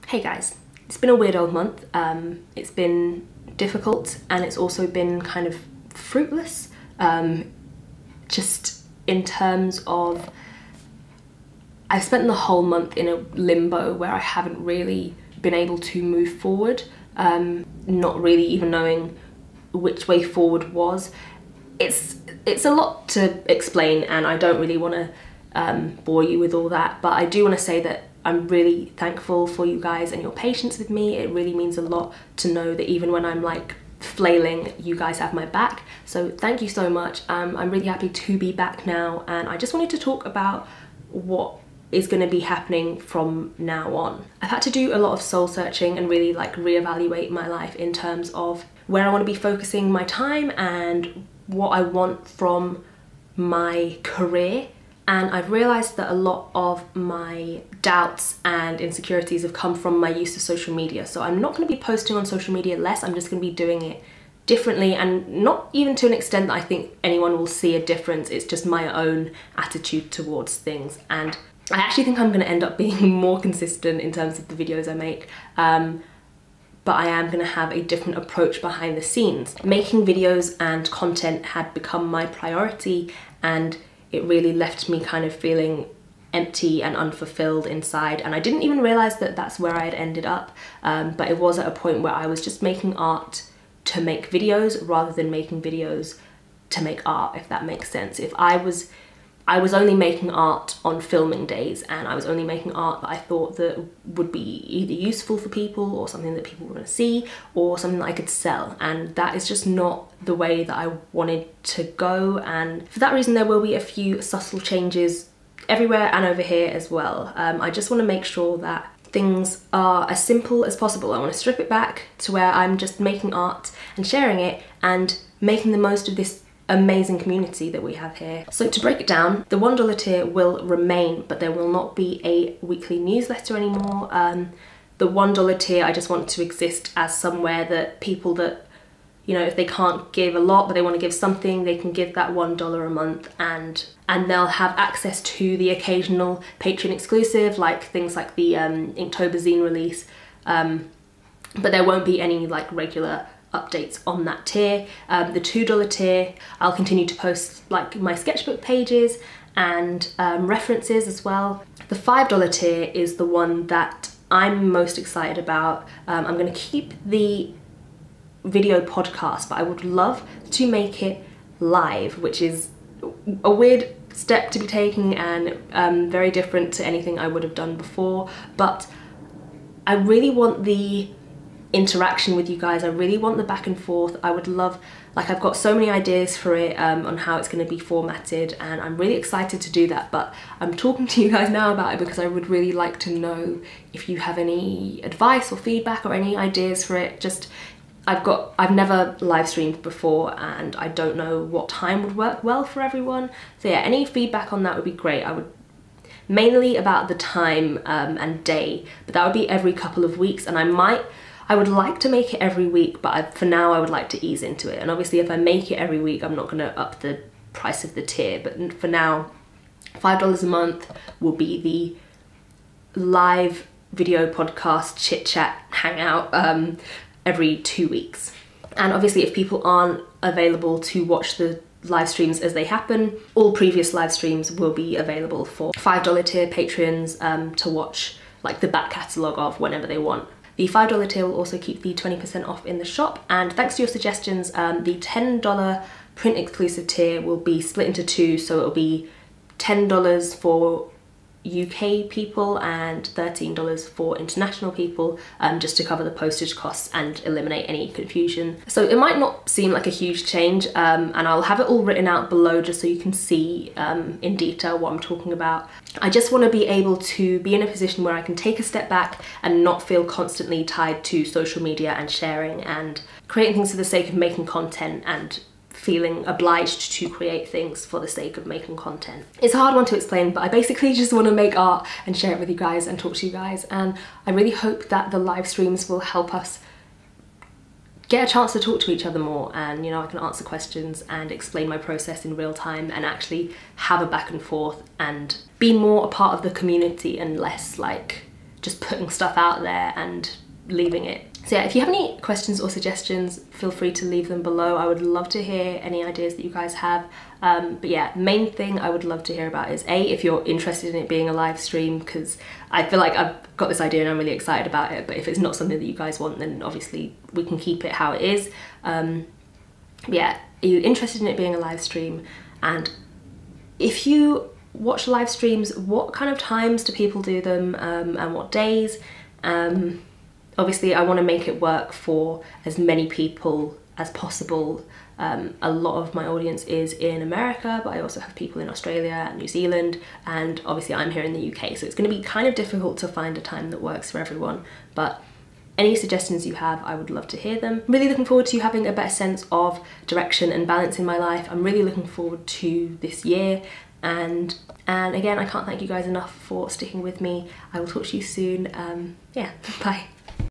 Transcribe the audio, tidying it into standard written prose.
Hey guys, it's been a weird old month. It's been difficult and it's also been kind of fruitless, just in terms of I've spent the whole month in a limbo where I haven't really been able to move forward, not really even knowing which way forward was. It's a lot to explain and I don't really want to bore you with all that, but I do want to say that I'm really thankful for you guys and your patience with me. It really means a lot to know that even when I'm like flailing, you guys have my back. So thank you so much. I'm really happy to be back now, and I just wanted to talk about what is going to be happening from now on. I've had to do a lot of soul searching and really like reevaluate my life in terms of where I want to be focusing my time and what I want from my career. And I've realised that a lot of my doubts and insecurities have come from my use of social media. So I'm not going to be posting on social media less, I'm just going to be doing it differently, and not even to an extent that I think anyone will see a difference. It's just my own attitude towards things, and I actually think I'm going to end up being more consistent in terms of the videos I make. But I am going to have a different approach behind the scenes. Making videos and content had become my priority, and it really left me kind of feeling empty and unfulfilled inside, and I didn't even realise that that's where I had ended up, but it was at a point where I was just making art to make videos rather than making videos to make art, if that makes sense. If I was only making art on filming days, and I was only making art that I thought that would be either useful for people or something that people were going to see or something that I could sell, and that is just not the way that I wanted to go. And for that reason there will be a few subtle changes everywhere and over here as well. I just want to make sure that things are as simple as possible. I want to strip it back to where I'm just making art and sharing it and making the most of this amazing community that we have here. So to break it down, the $1 tier will remain, but there will not be a weekly newsletter anymore. The $1 tier, I just want to exist as somewhere that people that, you know, if they can't give a lot but they want to give something, they can give that $1 a month, and they'll have access to the occasional Patreon exclusive, like things like the Inktober zine release, but there won't be any like regular updates on that tier. The $2 tier, I'll continue to post like my sketchbook pages and references as well. The $5 tier is the one that I'm most excited about. I'm going to keep the video podcast, but I would love to make it live, which is a weird step to be taking and very different to anything I would have done before, but I really want the interaction with you guys. I really want the back and forth. I would love, like, I've got so many ideas for it on how it's going to be formatted, and I'm really excited to do that, but I'm talking to you guys now about it because I would really like to know if you have any advice or feedback or any ideas for it. Just I've never live streamed before and I don't know what time would work well for everyone, so yeah, any feedback on that would be great. I would mainly about the time and day, but that would be every couple of weeks, and I would like to make it every week, but for now I would like to ease into it. And obviously if I make it every week, I'm not going to up the price of the tier, but for now $5 a month will be the live video podcast chit chat hangout every 2 weeks. And obviously if people aren't available to watch the live streams as they happen, all previous live streams will be available for $5 tier patrons to watch like the back catalogue of whenever they want. The $5 tier will also keep the 20% off in the shop, and thanks to your suggestions, the $10 print exclusive tier will be split into two, so it'll be $10 for UK people and $13 for international people, just to cover the postage costs and eliminate any confusion. So it might not seem like a huge change, and I'll have it all written out below just so you can see in detail what I'm talking about. I just want to be able to be in a position where I can take a step back and not feel constantly tied to social media and sharing and creating things for the sake of making content and feeling obliged to create things for the sake of making content. It's a hard one to explain, but I basically just want to make art and share it with you guys and talk to you guys, and I really hope that the live streams will help us get a chance to talk to each other more, and you know, I can answer questions and explain my process in real time and actually have a back and forth and be more a part of the community and less like just putting stuff out there and leaving it. So yeah, if you have any questions or suggestions, feel free to leave them below. I would love to hear any ideas that you guys have. But yeah, main thing I would love to hear about is if you're interested in it being a live stream, because I feel like I've got this idea and I'm really excited about it, but if it's not something that you guys want, then obviously we can keep it how it is. Yeah, are you interested in it being a live stream? And if you watch live streams, what kind of times do people do them, and what days? Obviously I want to make it work for as many people as possible. A lot of my audience is in America, but I also have people in Australia and New Zealand, and obviously I'm here in the UK, so it's going to be kind of difficult to find a time that works for everyone. But any suggestions you have, I would love to hear them. I'm really looking forward to having a better sense of direction and balance in my life. I'm really looking forward to this year, and again, I can't thank you guys enough for sticking with me. I will talk to you soon. Yeah, bye.